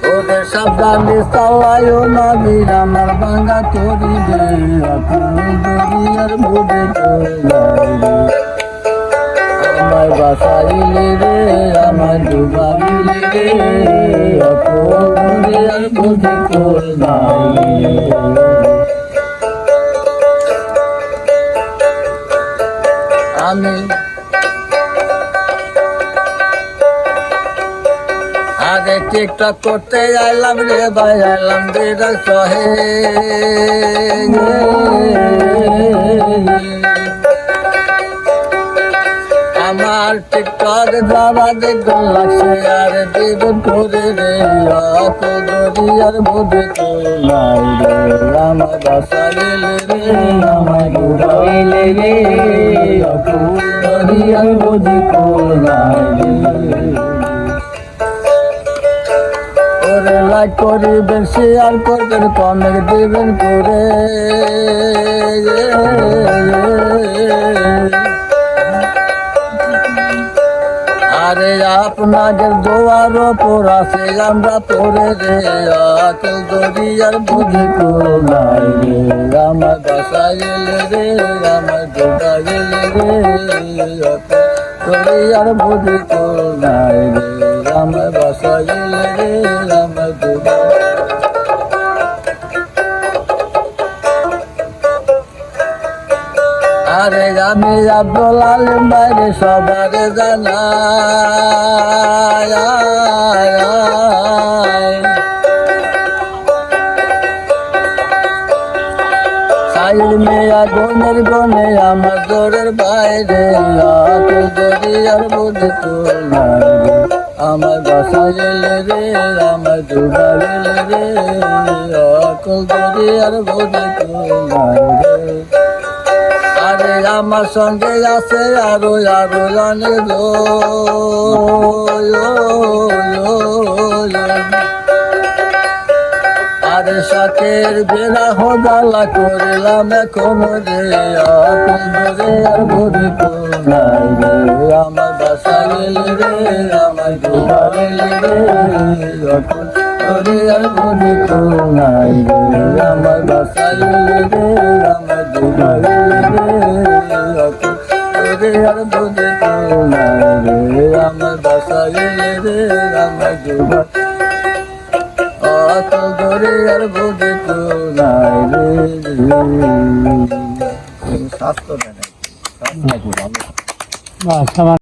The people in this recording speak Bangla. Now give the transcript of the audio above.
ওরে সাবধানে চালায়ও না বীর আমার ভাঙা তরিবে আপনি দরিয়ার বুঝে আমায় বাঁচাইলে রে আমায় ডুবাইলে রে দরিয়ার বুঝে আমি আগে টিকটক করতে আইলাম রে ভাই আইলাম রে সহে আমার টিকটক দ্বারা দেখবেন লাগছে আর দেবেন করে রে দরিয়ার মধ্যে তোলাই রে আমার বাসাইলে রে আমায় ডুবাইলে রে দরিয়ার মধ্যে তোলাই রে ওরে লাইক করিবেন শেয়ার করবেন কমেন্ট দিবেন করে আরে আপনাদের দোয়ার ওপর আছে আমরা পড়ে রে আকেল দরিয়ার বুঝে কোলাই রে আমার বাসাইলে রে আমার ডুবাইলে রে দরিয়ার বুঝে কোলাই রে আমার বাসাইলে রে আমার ডুবাই আরে আমি আব্দুল আলিম বাইরে সবার জানাই সাইল মেয়া গনের গনে আমার জোরের বাইরে আকুল দরিয়ার বুঝে তোলাই রে আমার বাসাইলে রে আমার ডুবাইলে রে আকুল দরিয়ার বুঝে তোলাই রে আরে আমার সঙ্গে আছে আরো আরো জানে গো আরে শাকের বেড়া হোদালা করলাম এখন রে আপন ধরে আর বুঝি কোনাই রে আমার বাসাইলে রে আমার ডুবাইলে রে আপন ধরে আর বুঝি কোনাই রে আমার বাসাইলে রে আমার ডুবাইলে আর বুঝে কোনাই রে আমার বাসাইলে রে আমার ডুবাই অত ধরে আর বুঝে কোনাই রে স্বাস্থ্য